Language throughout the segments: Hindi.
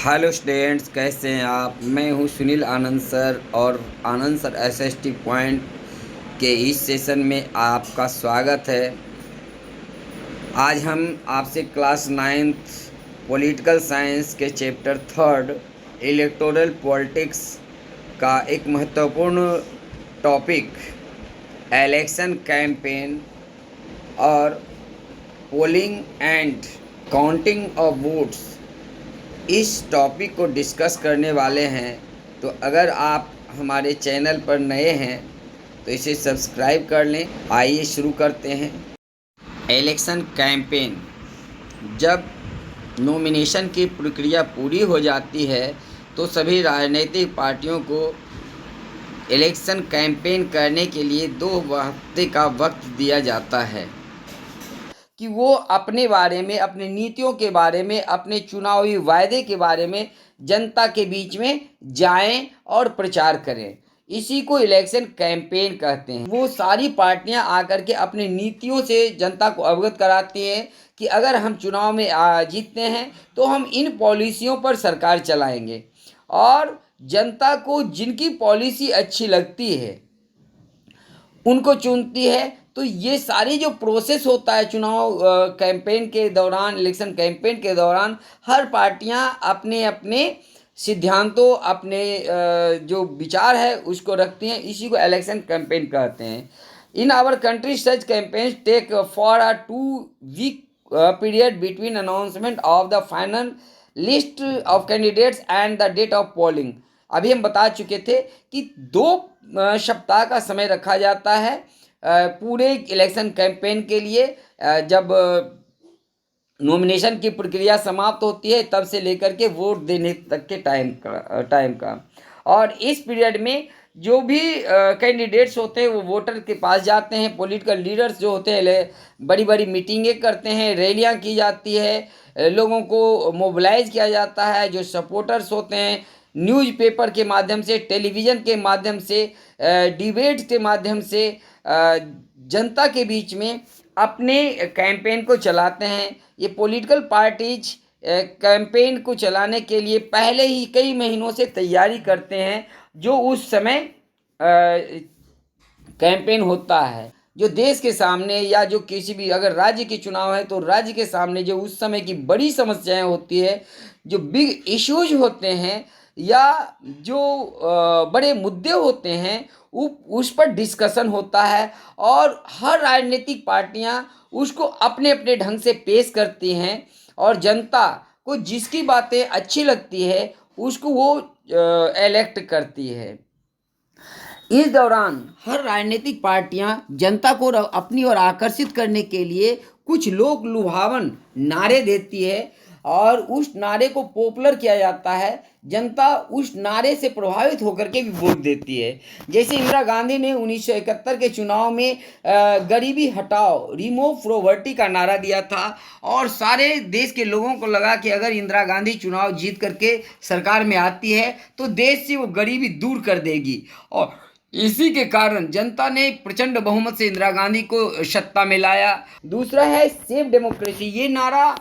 हेलो स्टूडेंट्स, कैसे हैं आप। मैं हूं सुनील आनंद सर और आनंद सर एसएसटी पॉइंट के इस सेशन में आपका स्वागत है। आज हम आपसे क्लास 9th पॉलिटिकल साइंस के चैप्टर 3 इलेक्टोरल पॉलिटिक्स का एक महत्वपूर्ण टॉपिक इलेक्शन कैंपेन और polling and counting of votes इस टॉपिक को डिस्कस करने वाले हैं। तो अगर आप हमारे चैनल पर नए हैं तो इसे सब्सक्राइब कर लें। आइए शुरू करते हैं। इलेक्शन कैंपेन, जब नॉमिनेशन की प्रक्रिया पूरी हो जाती है तो सभी राजनीतिक पार्टियों को इलेक्शन कैंपेन करने के लिए 2 हफ्ते का वक्त दिया जाता है कि वो अपने बारे में, अपनी नीतियों के बारे में, अपने चुनावी वायदे के बारे में जनता के बीच में जाएं और प्रचार करें। इसी को इलेक्शन कैंपेन कहते हैं। वो सारी पार्टियां आकर के अपनी नीतियों से जनता को अवगत कराती हैं कि अगर हम चुनाव में जीतते हैं तो हम इन पॉलिसियों पर सरकार चलाएंगे, और जनता को जिनकी पॉलिसी अच्छी लगती है उनको चुनती है। तो ये सारी जो प्रोसेस होता है चुनाव कैंपेन के दौरान, इलेक्शन कैंपेन के दौरान, हर पार्टियां अपने अपने सिद्धांतों, अपने जो विचार है उसको रखती हैं। इसी को इलेक्शन कैंपेन कहते हैं। In our country such campaigns take for a 2-week period between announcement of the final list of candidates and the date of polling. अभी हम बता चुके थे कि 2 सप्ताह का समय रखा जाता है पूरे इलेक्शन कैंपेन के लिए। जब नॉमिनेशन की प्रक्रिया समाप्त होती है तब से लेकर के वोट देने तक के टाइम का। और इस पीरियड में जो भी कैंडिडेट्स होते हैं वो वोटर के पास जाते हैं। पॉलिटिकल लीडर्स जो होते हैं बड़ी बड़ी मीटिंगें करते हैं, रैलियां की जाती है, लोगों को मोबिलाइज किया जाता है। जो सपोर्टर्स होते हैं न्यूज़पेपर के माध्यम से, टेलीविज़न के माध्यम से, डिबेट के माध्यम से जनता के बीच में अपने कैंपेन को चलाते हैं। ये पॉलिटिकल पार्टीज कैंपेन को चलाने के लिए पहले ही कई महीनों से तैयारी करते हैं। जो उस समय कैंपेन होता है, जो देश के सामने या जो किसी भी, अगर राज्य के चुनाव है तो राज्य के सामने जो उस समय की बड़ी समस्याएं होती है, जो बिग इश्यूज होते हैं या जो बड़े मुद्दे होते हैं, उस पर डिस्कशन होता है और हर राजनीतिक पार्टियां उसको अपने अपने ढंग से पेश करती हैं और जनता को जिसकी बातें अच्छी लगती है उसको वो इलेक्ट करती है। इस दौरान हर राजनीतिक पार्टियां जनता को अपनी ओर आकर्षित करने के लिए कुछ लोक लुभावन नारे देती है और उस नारे को पॉपुलर किया जाता है। जनता उस नारे से प्रभावित होकर के भी वोट देती है। जैसे इंदिरा गांधी ने 1971 के चुनाव में गरीबी हटाओ, रिमूव पॉवर्टी का नारा दिया था और सारे देश के लोगों को लगा कि अगर इंदिरा गांधी चुनाव जीत करके सरकार में आती है तो देश से वो गरीबी दूर कर देगी। और इसी के कारण जनता ने प्रचंड बहुमत से इंदिरा गांधी को सत्ता में लाया। दूसरा है सेव डेमोक्रेसी। ये नारा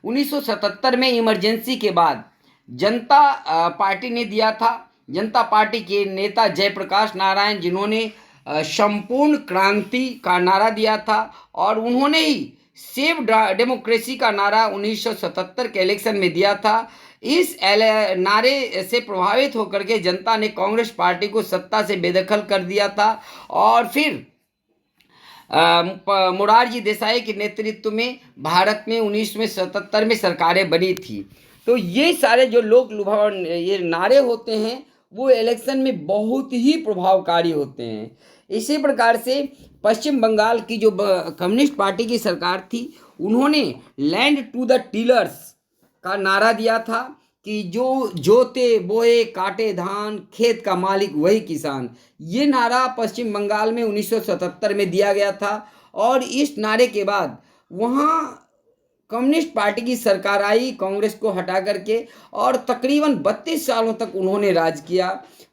1977 में इमरजेंसी के बाद जनता पार्टी ने दिया था। जनता पार्टी के नेता जयप्रकाश नारायण, जिन्होंने संपूर्ण क्रांति का नारा दिया था, और उन्होंने ही सेव डेमोक्रेसी का नारा 1977 के इलेक्शन में दिया था। इस नारे से प्रभावित होकर के जनता ने कांग्रेस पार्टी को सत्ता से बेदखल कर दिया था और फिर मोरारजी देसाई के नेतृत्व में भारत में 1977 में सरकारें बनी थी। तो ये सारे जो लोक लुभावन ये नारे होते हैं वो इलेक्शन में बहुत ही प्रभावकारी होते हैं। इसी प्रकार से पश्चिम बंगाल की जो कम्युनिस्ट पार्टी की सरकार थी, उन्होंने लैंड टू द टीलर्स का नारा दिया था कि जो जोते बोए काटे धान, खेत का मालिक वही किसान। ये नारा पश्चिम बंगाल में 1977 में दिया गया था और इस नारे के बाद वहाँ कम्युनिस्ट पार्टी की सरकार आई कांग्रेस को हटा करके, और तकरीबन 32 सालों तक उन्होंने राज किया।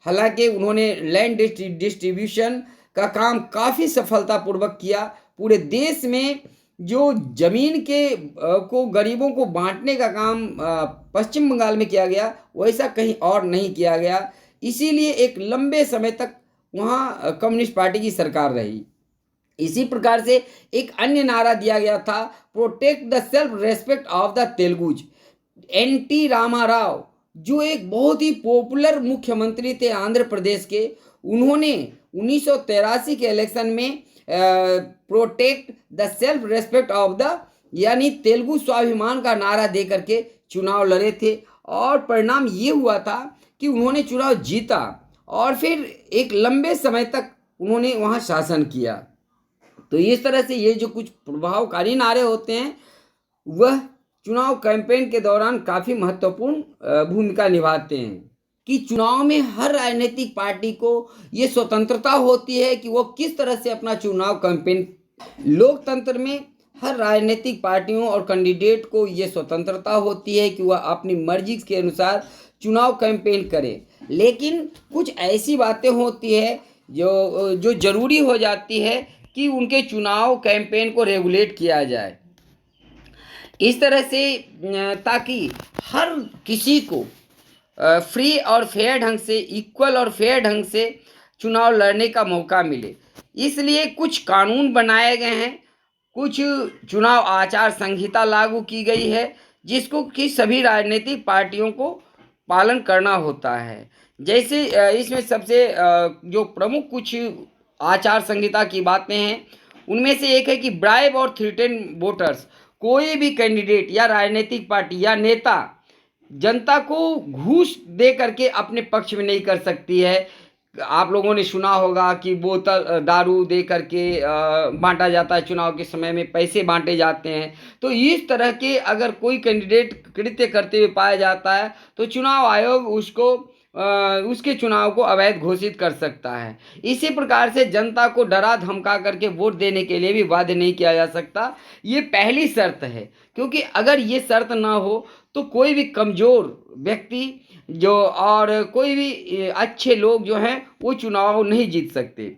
हालांकि उन्होंने लैंड डिस्ट्रीब्यूशन का काम काफ़ी सफलतापूर्वक किया। पूरे देश में जो ज़मीन के को गरीबों को बांटने का काम पश्चिम बंगाल में किया गया, वैसा कहीं और नहीं किया गया। इसीलिए एक लंबे समय तक वहाँ कम्युनिस्ट पार्टी की सरकार रही। इसी प्रकार से एक अन्य नारा दिया गया था, protect the self respect of the Telugus. N T. Rama Rao, जो एक बहुत ही पॉपुलर मुख्यमंत्री थे आंध्र प्रदेश के, उन्होंने 1983 के इलेक्शन में protect the self respect of the यानी तेलुगु स्वाभिमान का नारा दे करके चुनाव लड़े थे, और परिणाम ये हुआ था कि उन्होंने चुनाव जीता और फिर एक लंबे समय तक उन्होंने वहाँ शासन किया। तो इस तरह से ये जो कुछ प्रभावकारी नारे होते हैं वह चुनाव कैंपेन के दौरान काफ़ी महत्वपूर्ण भूमिका निभाते हैं कि चुनाव में हर राजनीतिक पार्टी को ये स्वतंत्रता होती है कि वो किस तरह से अपना चुनाव कैंपेन। लोकतंत्र में हर राजनीतिक पार्टियों और कैंडिडेट को ये स्वतंत्रता होती है कि वह अपनी मर्जी के अनुसार चुनाव कैंपेन करें, लेकिन कुछ ऐसी बातें होती है जो ज़रूरी हो जाती है कि उनके चुनाव कैंपेन को रेगुलेट किया जाए इस तरह से ताकि हर किसी को फ्री और फेयर ढंग से, इक्वल और फेयर ढंग से चुनाव लड़ने का मौका मिले। इसलिए कुछ कानून बनाए गए हैं, कुछ चुनाव आचार संहिता लागू की गई है जिसको कि सभी राजनीतिक पार्टियों को पालन करना होता है। जैसे इसमें सबसे जो प्रमुख कुछ आचार संहिता की बातें हैं उनमें से एक है कि ब्राइब और थ्रेटन वोटर्स, कोई भी कैंडिडेट या राजनीतिक पार्टी या नेता जनता को घूस दे करके अपने पक्ष में नहीं कर सकती है। आप लोगों ने सुना होगा कि बोतल दारू दे करके बांटा जाता है, चुनाव के समय में पैसे बांटे जाते हैं। तो इस तरह के अगर कोई कैंडिडेट कृत्य करते हुए पाया जाता है तो चुनाव आयोग उसके चुनाव को अवैध घोषित कर सकता है। इसी प्रकार से जनता को डरा धमका करके वोट देने के लिए भी बाध्य नहीं किया जा सकता। ये पहली शर्त है, क्योंकि अगर ये शर्त ना हो तो कोई भी कमज़ोर व्यक्ति जो और कोई भी अच्छे लोग जो हैं वो चुनाव नहीं जीत सकते।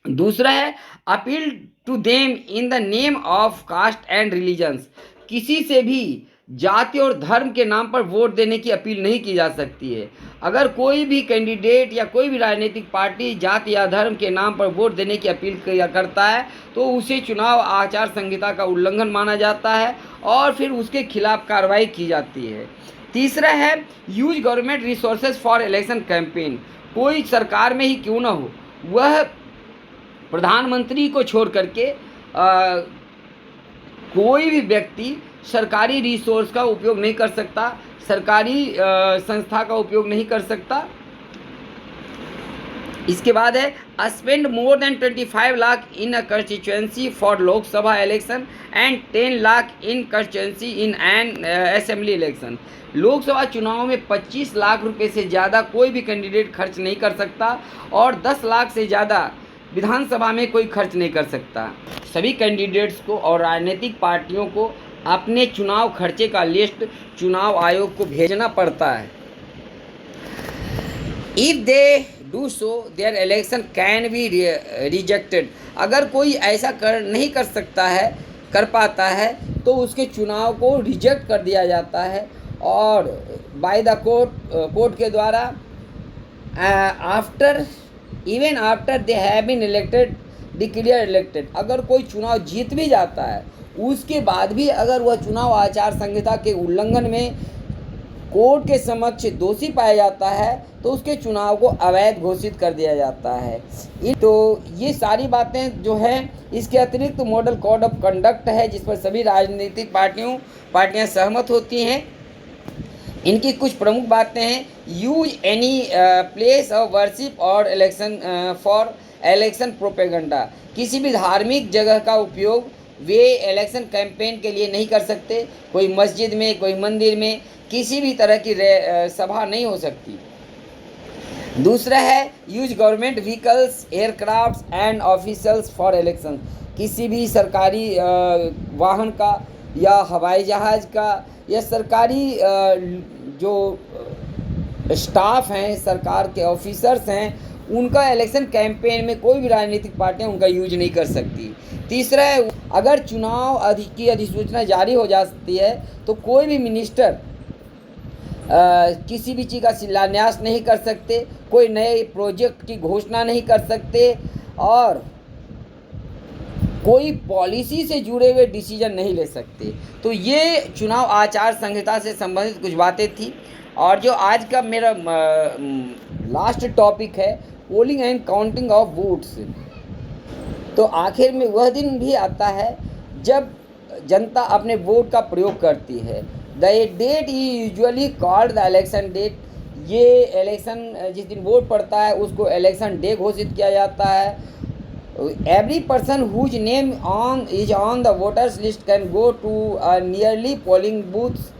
दूसरा है appeal to them in the name of caste and religions, किसी से भी जाति और धर्म के नाम पर वोट देने की अपील नहीं की जा सकती है। अगर कोई भी कैंडिडेट या कोई भी राजनीतिक पार्टी जाति या धर्म के नाम पर वोट देने की अपील करता है तो उसे चुनाव आचार संहिता का उल्लंघन माना जाता है और फिर उसके खिलाफ कार्रवाई की जाती है। तीसरा है use government resources for election campaign, कोई सरकार में ही क्यों ना हो वह प्रधानमंत्री को छोड़ करके कोई भी व्यक्ति सरकारी रिसोर्स का उपयोग नहीं कर सकता, सरकारी संस्था का उपयोग नहीं कर सकता। इसके बाद है spend more than 25 lakh in a constituency for Lok Sabha election and 10 lakh in constituency in an assembly election. Lok Sabha चुनाव में 25 लाख रुपए से ज़्यादा कोई भी कैंडिडेट खर्च नहीं कर सकता और 10 लाख से ज़्यादा विधानसभा में कोई खर्च नहीं कर सकता। सभी कैंडिडेट्स को और राजनीतिक पार्टियों को अपने चुनाव खर्चे का लिस्ट चुनाव आयोग को भेजना पड़ता है। If they do so their election can be rejected, अगर कोई ऐसा नहीं कर पाता है तो उसके चुनाव को रिजेक्ट कर दिया जाता है और बाय द कोर्ट के द्वारा even after they have been elected declared elected. अगर कोई चुनाव जीत भी जाता है उसके बाद भी अगर वह चुनाव आचार संहिता के उल्लंघन में कोर्ट के समक्ष दोषी पाया जाता है तो उसके चुनाव को अवैध घोषित कर दिया जाता है। तो ये सारी बातें जो हैं, इसके अतिरिक्त मॉडल कोड ऑफ कंडक्ट है जिस पर सभी राजनीतिक पार्टियां सहमत होती हैं। इनकी कुछ प्रमुख बातें हैं, use any place of worship और इलेक्शन फॉर इलेक्शन प्रोपेगेंडा, किसी भी धार्मिक जगह का उपयोग वे इलेक्शन कैंपेन के लिए नहीं कर सकते। कोई मस्जिद में, कोई मंदिर में किसी भी तरह की सभा नहीं हो सकती। दूसरा है use government vehicles, aircrafts and officials for election, किसी भी सरकारी वाहन का या हवाई जहाज़ का या सरकारी जो स्टाफ हैं, सरकार के ऑफिसर्स हैं, उनका इलेक्शन कैंपेन में कोई भी राजनीतिक पार्टियां उनका यूज नहीं कर सकती। तीसरा है अगर चुनाव की अधिसूचना जारी हो जाती है तो कोई भी मिनिस्टर किसी भी चीज़ का शिलान्यास नहीं कर सकते, कोई नए प्रोजेक्ट की घोषणा नहीं कर सकते और कोई पॉलिसी से जुड़े हुए डिसीजन नहीं ले सकते। तो ये चुनाव आचार संहिता से संबंधित कुछ बातें थी। और जो आज का मेरा लास्ट टॉपिक है, polling and counting of votes. तो आखिर में वह दिन भी आता है जब जनता अपने वोट का प्रयोग करती है। The date usually called the election date. ये इलेक्शन जिस दिन वोट पड़ता है उसको इलेक्शन डे घोषित किया जाता है। Every person whose name is on the voters list can go to a nearly polling booth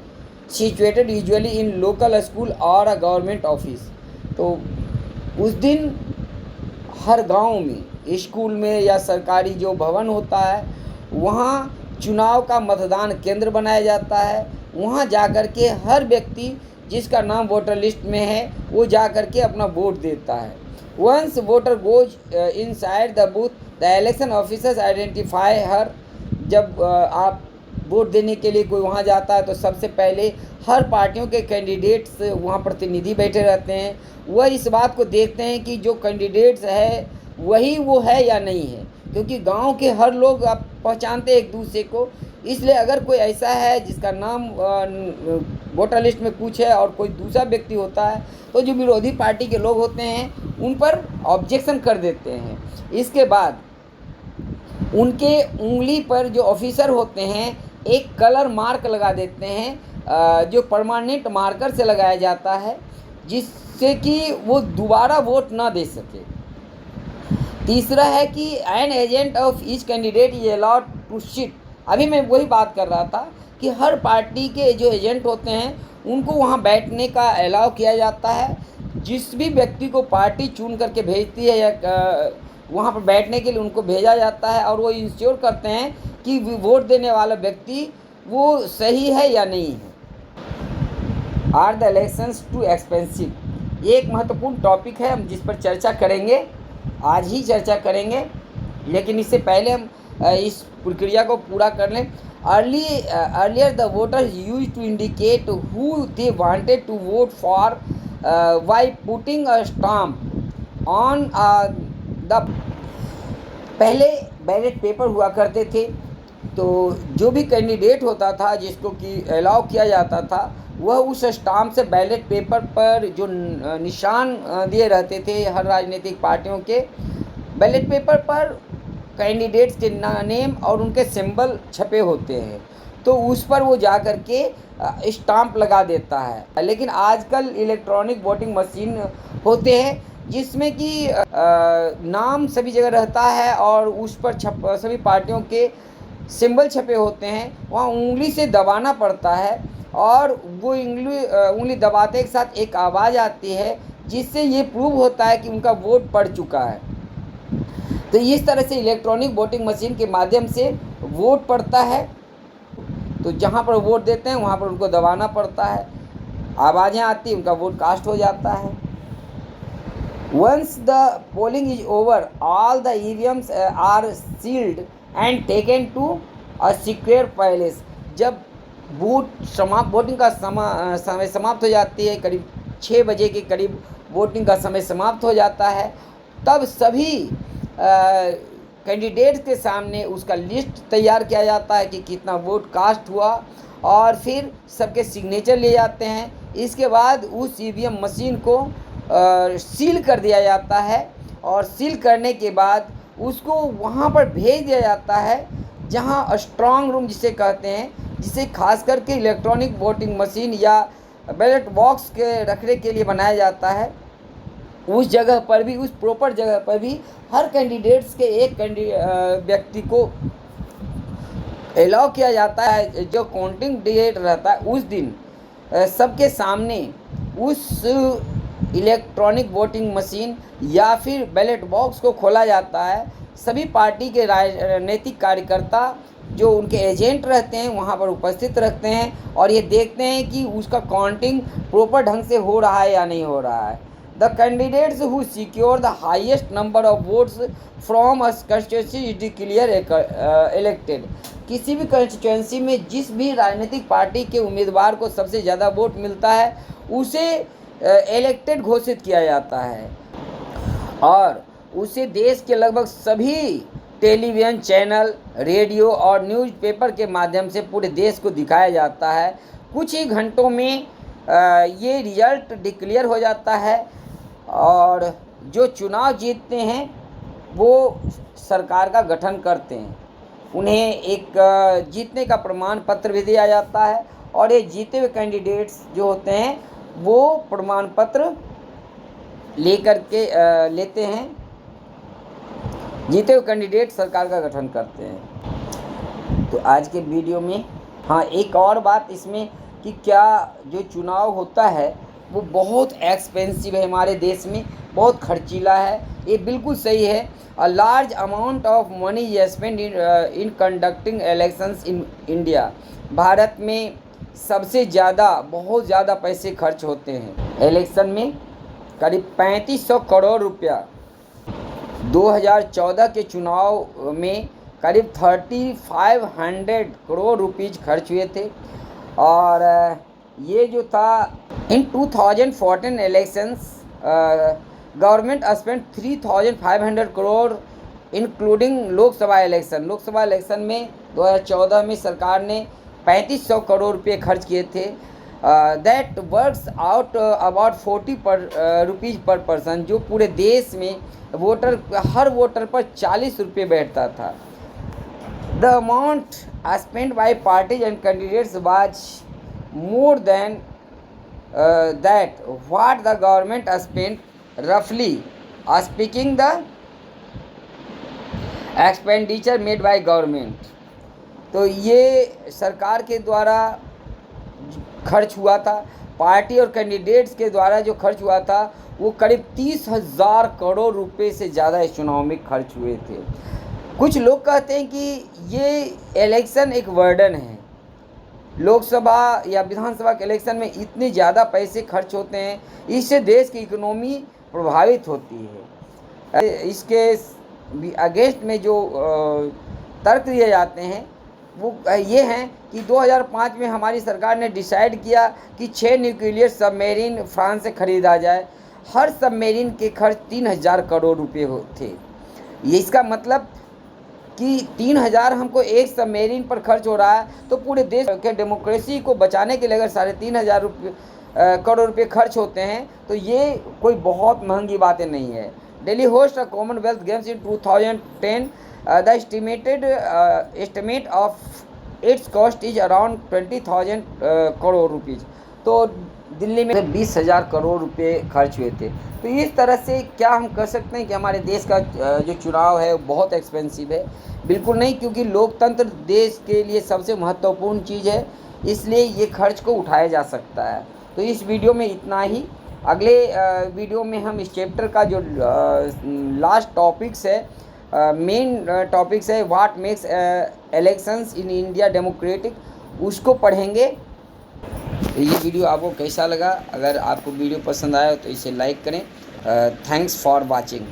situated usually in local school or a government office। तो उस दिन हर गांव में, स्कूल में या सरकारी जो भवन होता है वहाँ चुनाव का मतदान केंद्र बनाया जाता है। वहाँ जाकर के हर व्यक्ति जिसका नाम वोटर लिस्ट में है वो जाकर के अपना वोट देता है। Once voter goes inside the booth, the election officers identify her। जब आप वोट देने के लिए कोई वहाँ जाता है तो सबसे पहले हर पार्टियों के कैंडिडेट्स वहाँ प्रतिनिधि बैठे रहते हैं। वह इस बात को देखते हैं कि जो कैंडिडेट्स है वही वो है या नहीं है, क्योंकि गांव के हर लोग आप पहचानते हैं एक दूसरे को। इसलिए अगर कोई ऐसा है जिसका नाम वोटर लिस्ट में कुछ है और कोई दूसरा व्यक्ति होता है तो जो विरोधी पार्टी के लोग होते हैं उन पर ऑब्जेक्शन कर देते हैं। इसके बाद उनके उंगली पर जो ऑफिसर होते हैं एक कलर मार्क लगा देते हैं, जो परमानेंट मार्कर से लगाया जाता है, जिससे कि वो दोबारा वोट ना दे सके। तीसरा है कि an agent of each candidate is allowed to sit. अभी मैं वही बात कर रहा था कि हर पार्टी के जो एजेंट होते हैं उनको वहाँ बैठने का अलाउ किया जाता है। जिस भी व्यक्ति को पार्टी चुन करके भेजती है या वहाँ पर बैठने के लिए उनको भेजा जाता है और वो इंश्योर करते हैं कि वोट देने वाला व्यक्ति वो सही है या नहीं है। Are the elections too expensive? ये एक महत्वपूर्ण टॉपिक है, हम जिस पर चर्चा करेंगे, आज ही चर्चा करेंगे। लेकिन इससे पहले हम इस प्रक्रिया को पूरा कर लें। Earlier the voters used to indicate who they wanted to vote for by putting a stamp on the। पहले बैलेट पेपर हुआ करते थे, तो जो भी कैंडिडेट होता था जिसको कि अलाउ किया जाता था वह उस स्टाम्प से बैलेट पेपर पर जो निशान दिए रहते थे हर राजनीतिक पार्टियों के, बैलेट पेपर पर कैंडिडेट्स के नेम और उनके सिंबल छपे होते हैं, तो उस पर वो जा कर के स्टाम्प लगा देता है। लेकिन आजकल इलेक्ट्रॉनिक वोटिंग मशीन होते हैं जिसमें कि नाम सभी जगह रहता है और उस पर सभी पार्टियों के सिंबल छपे होते हैं। वहाँ उंगली से दबाना पड़ता है और वो उंगली दबाते के साथ एक आवाज़ आती है जिससे ये प्रूव होता है कि उनका वोट पड़ चुका है। तो इस तरह से इलेक्ट्रॉनिक वोटिंग मशीन के माध्यम से वोट पड़ता है। तो जहाँ पर वोट देते हैं वहाँ पर उनको दबाना पड़ता है, आवाज़ें आती हैं, उनका वोट कास्ट हो जाता है। Once the polling is over, all the EVMs are sealed and taken to a secure place। जब वोटिंग का समय समाप्त हो जाती है, करीब 6 बजे के करीब वोटिंग का समय समाप्त हो जाता है, तब सभी कैंडिडेट्स के सामने उसका लिस्ट तैयार किया जाता है कि कितना वोट कास्ट हुआ और फिर सबके सिग्नेचर लिए जाते हैं। इसके बाद उस ईवीएम मशीन को सील कर दिया जाता है और सील करने के बाद उसको वहाँ पर भेज दिया जाता है जहाँ स्ट्रॉन्ग रूम जिसे कहते हैं, जिसे खास करके इलेक्ट्रॉनिक वोटिंग मशीन या बैलेट बॉक्स के रखने के लिए बनाया जाता है। उस जगह पर भी, उस प्रॉपर जगह पर भी हर कैंडिडेट्स के एक व्यक्ति को अलाउ किया जाता है। जो काउंटिंग डेट रहता है उस दिन सबके सामने उस इलेक्ट्रॉनिक वोटिंग मशीन या फिर बैलेट बॉक्स को खोला जाता है। सभी पार्टी के राजनीतिक कार्यकर्ता जो उनके एजेंट रहते हैं वहाँ पर उपस्थित रहते हैं और ये देखते हैं कि उसका काउंटिंग प्रॉपर ढंग से हो रहा है या नहीं हो रहा है। The candidates who secure the highest number of votes from a constituency is declared elected. किसी भी कंस्टिट्यूंसी में जिस भी राजनीतिक पार्टी के उम्मीदवार को सबसे ज़्यादा वोट मिलता है उसे इलेक्टेड घोषित किया जाता है और उसे देश के लगभग सभी टेलीविज़न चैनल, रेडियो और न्यूज़पेपर के माध्यम से पूरे देश को दिखाया जाता है। कुछ ही घंटों में ये रिजल्ट डिक्लेयर हो जाता है और जो चुनाव जीतते हैं वो सरकार का गठन करते हैं। उन्हें एक जीतने का प्रमाण पत्र भी दिया जाता है और ये जीते हुए कैंडिडेट्स जो होते हैं वो प्रमाण पत्र लेकर के लेते हैं। जीते हुए कैंडिडेट सरकार का गठन करते हैं। तो आज के वीडियो में एक और बात इसमें कि क्या जो चुनाव होता है वो बहुत एक्सपेंसिव है, हमारे देश में बहुत खर्चीला है, ये बिल्कुल सही है। A large amount of money is spend in conducting elections in India. Bharat में सबसे ज़्यादा बहुत ज़्यादा पैसे खर्च होते हैं इलेक्शन में, करीब 3500 करोड़ रुपया। 2014 के चुनाव में करीब 3500 करोड़ रुपीज़ खर्च हुए थे और ये जो था इन 2014 elections government spend 3500 crore including Lok Sabha election. Lok Sabha election में 2014 में सरकार ने 3500 करोड़ रुपये खर्च किए थे। That works out about 40 rupees पर पर्सन, जो पूरे देश में हर वोटर पर 40 रुपये बैठता था। The amount spend by parties and candidates was more than that what the government spend रफली speaking the expenditure made by government. तो ये सरकार के द्वारा खर्च हुआ था, पार्टी और कैंडिडेट्स के द्वारा जो खर्च हुआ था वो करीब 30,000 करोड़ रुपए से ज़्यादा इस चुनाव में खर्च हुए थे। कुछ लोग कहते हैं कि ये इलेक्शन एक बर्डन है, लोकसभा या विधानसभा के इलेक्शन में इतने ज़्यादा पैसे खर्च होते हैं, इससे देश की इकोनॉमी प्रभावित होती है। इसके अगेंस्ट में जो तर्क दिए जाते हैं वो ये हैं कि 2005 में हमारी सरकार ने डिसाइड किया कि 6 न्यूक्लियर सबमरीन फ्रांस से ख़रीदा जाए। हर सबमरीन के खर्च 3000 करोड़ रुपए थे। ये इसका मतलब कि 3000 हमको एक सबमरीन पर खर्च हो रहा है, तो पूरे देश के डेमोक्रेसी को बचाने के लिए अगर 3500 करोड़ रुपए खर्च होते हैं तो ये कोई बहुत महंगी बातें नहीं है। Delhi host a Commonwealth games in 2010। The estimate of its cost is around 20,000 crore rupees. तो दिल्ली में 20,000 करोड़ रुपए खर्च हुए थे। तो इस तरह से क्या हम कह सकते हैं कि हमारे देश का जो चुनाव है वो बहुत एक्सपेंसिव है? बिल्कुल नहीं, क्योंकि लोकतंत्र देश के लिए सबसे महत्वपूर्ण चीज़ है, इसलिए ये खर्च को उठाया जा सकता है। तो इस वीडियो में इतना ही। अगले वीडियो में हम इस चैप्टर का जो लास्ट टॉपिक्स है, मेन टॉपिक्स है, what makes elections in India democratic, उसको पढ़ेंगे। ये वीडियो आपको कैसा लगा? अगर आपको वीडियो पसंद आया तो इसे लाइक करें। Thanks for watching.